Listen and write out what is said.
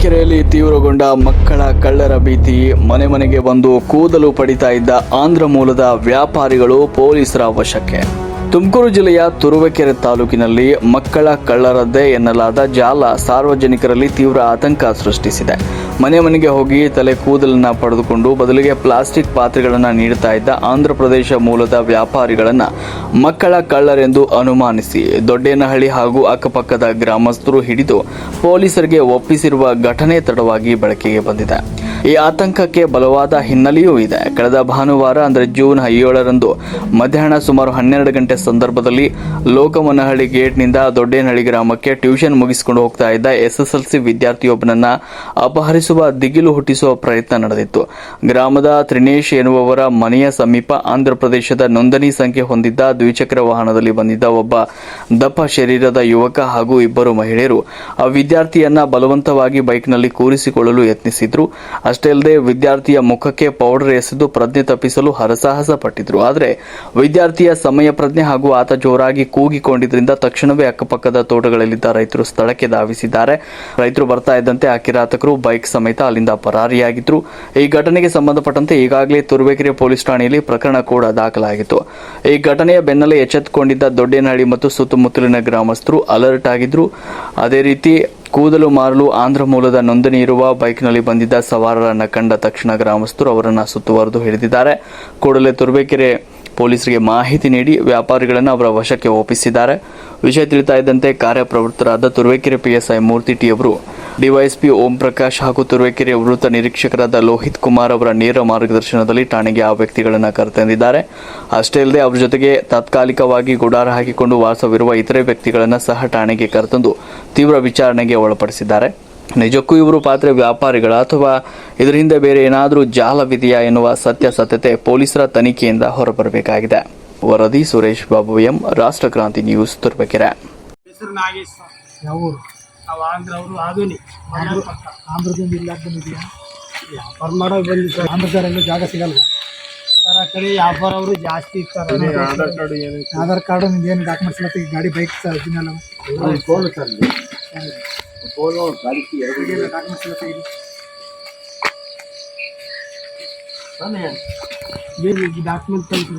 ತುರುವೇಕೆರೆಯಲ್ಲಿ ತೀವ್ರಗೊಂಡ ಮಕ್ಕಳ ಕಳ್ಳರ ಭೀತಿ. ಮನೆ ಮನೆಗೆ ಬಂದು ಕೂದಲು ಪಡಿತಾ ಇದ್ದ ಆಂಧ್ರ ಮೂಲದ ವ್ಯಾಪಾರಿಗಳು ಪೊಲೀಸರ ವಶಕ್ಕೆ. ತುಮಕೂರು ಜಿಲ್ಲೆಯ ತುರುವೇಕೆರೆ ತಾಲೂಕಿನಲ್ಲಿ ಮಕ್ಕಳ ಕಳ್ಳರದ್ದೇ ಎನ್ನಲಾದ ಜಾಲ ಸಾರ್ವಜನಿಕರಲ್ಲಿ ತೀವ್ರ ಆತಂಕ ಸೃಷ್ಟಿಸಿದೆ. ಮನೆ ಮನೆಗೆ ಹೋಗಿ ತಲೆ ಕೂದಲನ್ನು ಪಡೆದುಕೊಂಡು ಬದಲಿಗೆ ಪ್ಲಾಸ್ಟಿಕ್ ಪಾತ್ರೆಗಳನ್ನು ನೀಡುತ್ತಾ ಇದ್ದ ಆಂಧ್ರ ಪ್ರದೇಶ ಮೂಲದ ವ್ಯಾಪಾರಿಗಳನ್ನು ಮಕ್ಕಳ ಕಳ್ಳರೆಂದು ಅನುಮಾನಿಸಿ ದೊಡ್ಡೇನಹಳ್ಳಿ ಹಾಗೂ ಅಕ್ಕಪಕ್ಕದ ಗ್ರಾಮಸ್ಥರು ಹಿಡಿದು ಪೊಲೀಸರಿಗೆ ಒಪ್ಪಿಸಿರುವ ಘಟನೆ ತಡವಾಗಿ ಬೆಳಕಿಗೆ ಬಂದಿದೆ. ಈ ಆತಂಕಕ್ಕೆ ಬಲವಾದ ಹಿನ್ನೆಲೆಯೂ ಇದೆ. ಕಳೆದ ಭಾನುವಾರ ಅಂದರೆ ಜೂನ್ 17ರಂದು ಮಧ್ಯಾಹ್ನ ಸುಮಾರು 12 ಗಂಟೆ ಸಂದರ್ಭದಲ್ಲಿ ಲೋಕಮನಹಳ್ಳಿ ಗೇಟ್ನಿಂದ ದೊಡ್ಡೇನಹಳ್ಳಿ ಗ್ರಾಮಕ್ಕೆ ಟ್ಯೂಷನ್ ಮುಗಿಸಿಕೊಂಡು ಹೋಗ್ತಾ ಇದ್ದ SSLC ವಿದ್ಯಾರ್ಥಿಯೊಬ್ಬನನ್ನ ಅಪಹರಿಸುವ ದಿಗಿಲು ಹುಟ್ಟಿಸುವ ಪ್ರಯತ್ನ ನಡೆದಿತ್ತು. ಗ್ರಾಮದ ತ್ರಿನೇಶ್ ಎನ್ನುವವರ ಮನೆಯ ಸಮೀಪ ಆಂಧ್ರ ಪ್ರದೇಶದ ನೋಂದಣಿ ಸಂಖ್ಯೆ ಹೊಂದಿದ್ದ ದ್ವಿಚಕ್ರ ವಾಹನದಲ್ಲಿ ಬಂದಿದ್ದ ಒಬ್ಬ ದಪ್ಪ ಶರೀರದ ಯುವಕ ಹಾಗೂ ಇಬ್ಬರು ಮಹಿಳೆಯರು ಆ ವಿದ್ಯಾರ್ಥಿಯನ್ನ ಬಲವಂತವಾಗಿ ಬೈಕ್ನಲ್ಲಿ ಕೂರಿಸಿಕೊಳ್ಳಲು ಯತ್ನಿಸಿದ್ರು. ಅಷ್ಟೇ ಅಲ್ಲದೆ ವಿದ್ಯಾರ್ಥಿಯ ಮುಖಕ್ಕೆ ಪೌಡರ್ ಎಸೆದು ಪ್ರಜ್ಞೆ ತಪ್ಪಿಸಲು ಹರಸಾಹಸ ಪಟ್ಟಿದ್ರು. ಆದರೆ ವಿದ್ಯಾರ್ಥಿಯ ಸಮಯ ಪ್ರಜ್ಞೆ ಹಾಗೂ ಆತ ಜೋರಾಗಿ ಕೂಗಿಕೊಂಡಿದ್ದರಿಂದ ತಕ್ಷಣವೇ ಅಕ್ಕಪಕ್ಕದ ತೋಟಗಳಲ್ಲಿದ್ದ ರೈತರು ಸ್ಥಳಕ್ಕೆ ಧಾವಿಸಿದ್ದಾರೆ. ರೈತರು ಬರ್ತಾ ಇದ್ದಂತೆ ಆ ಕಿರಾತಕರು ಬೈಕ್ ಸಮೇತ ಅಲ್ಲಿಂದ ಪರಾರಿಯಾಗಿದ್ರು. ಈ ಘಟನೆಗೆ ಸಂಬಂಧಪಟ್ಟಂತೆ ಈಗಾಗಲೇ ತುರುವೇಕೆರೆ ಪೊಲೀಸ್ ಠಾಣೆಯಲ್ಲಿ ಪ್ರಕರಣ ಕೂಡ ದಾಖಲಾಗಿತ್ತು. ಈ ಘಟನೆಯ ಬೆನ್ನಲ್ಲೇ ಎಚ್ಚೆತ್ತುಕೊಂಡಿದ್ದ ದೊಡ್ಡೇನಹಳ್ಳಿ ಮತ್ತು ಸುತ್ತಮುತ್ತಲಿನ ಗ್ರಾಮಸ್ಥರು ಅಲರ್ಟ್ ಆಗಿದ್ರು. ಅದೇ ರೀತಿ ಕೂದಲು ಮಾರಲು ಆಂಧ್ರ ಮೂಲದ ನೋಂದಣಿ ಇರುವ ಬೈಕ್ನಲ್ಲಿ ಬಂದಿದ್ದ ಸವಾರರನ್ನು ಕಂಡ ತಕ್ಷಣ ಗ್ರಾಮಸ್ಥರು ಅವರನ್ನು ಸುತ್ತುವರೆದು ಹಿಡಿದಿದ್ದಾರೆ. ಕೂಡಲೇ ತುರುವೇಕೆರೆ ಪೊಲೀಸರಿಗೆ ಮಾಹಿತಿ ನೀಡಿ ವ್ಯಾಪಾರಿಗಳನ್ನು ಅವರ ವಶಕ್ಕೆ ಒಪ್ಪಿಸಿದ್ದಾರೆ. ವಿಷಯ ತಿಳಿತಾ ಇದ್ದಂತೆ ಕಾರ್ಯಪ್ರವೃತ್ತರಾದ ತುರುವೇಕೆರೆ PSI ಮೂರ್ತಿ ಟಿ ಅವರು ಡಿವೈಎಸ್ಪಿ ಓಂ ಪ್ರಕಾಶ್ ಹಾಗೂ ತುರುವೇಕೆರೆ ವೃತ್ತ ನಿರೀಕ್ಷಕರಾದ ಲೋಹಿತ್ ಕುಮಾರ್ ಅವರ ನೇರ ಮಾರ್ಗದರ್ಶನದಲ್ಲಿ ಠಾಣೆಗೆ ಆ ವ್ಯಕ್ತಿಗಳನ್ನು ಕರೆತಂದಿದ್ದಾರೆ. ಅಷ್ಟೇ ಅಲ್ಲದೆ ಅವರ ಜೊತೆಗೆ ತಾತ್ಕಾಲಿಕವಾಗಿ ಗುಡಾರ ಹಾಕಿಕೊಂಡು ವಾಸವಿರುವ ಇತರೆ ವ್ಯಕ್ತಿಗಳನ್ನು ಸಹ ಠಾಣೆಗೆ ಕರೆತಂದು ತೀವ್ರ ವಿಚಾರಣೆಗೆ ಒಳಪಡಿಸಿದ್ದಾರೆ. ನಿಜಕ್ಕೂ ಇವರು ಪಾತ್ರೆ ವ್ಯಾಪಾರಿಗಳ ಅಥವಾ ಇದರ ಹಿಂದೆ ಬೇರೆ ಏನಾದರೂ ಜಾಲವಿದೆಯಾ ಎನ್ನುವ ಸತ್ಯಾಸತ್ಯತೆ ಪೊಲೀಸರ ತನಿಖೆಯಿಂದ ಹೊರಬರಬೇಕಾಗಿದೆ. ವರದಿ ಸುರೇಶ್ ಬಾಬು ಎಂ, ರಾಷ್ಟ್ರಕ್ರಾಂತಿ ನ್ಯೂಸ್, ತುರುವೇಕೆರೆ. ಹೆಸರು ನಾಗೇಶ್. ಯಾವ ಊರು? ನಾವು ಆಂಧ್ರವರು. ಆಧುನಿಕ ಆಂಧ್ರದಿಂದ ಇಲ್ಲ ಬಂದಿದೆಯಾ? ವ್ಯಾಪಾರ ಮಾಡೋಕೆ ಬಂದಿದ್ದು ಸರ್. ಆಂಧ್ರದವರೆಲ್ಲ ಜಾಗ ಸಿಗಲ್ಲ ಸರ್. ಆ ಕಡೆ ವ್ಯಾಪಾರ ಅವರು ಜಾಸ್ತಿ ಇರ್ತಾರೆ. ಆಧಾರ್ ಕಾರ್ಡು ನಿಮ್ದೇನು ಡಾಕ್ಯುಮೆಂಟ್ಸ್ ಎಲ್ಲ ಗಾಡಿ ಬೈಕ್ ಸರ್ ಇದನ್ನೆಲ್ಲ ಫೋನ್ ಸರ್ ಫೋನು ಗಾಡಿ ಡಾಕ್ಯುಮೆಂಟ್ಸ್ ಎಲ್ಲ ತೆಗೆದು ಏನು ಡಾಕ್ಯುಮೆಂಟ್ ತಂದು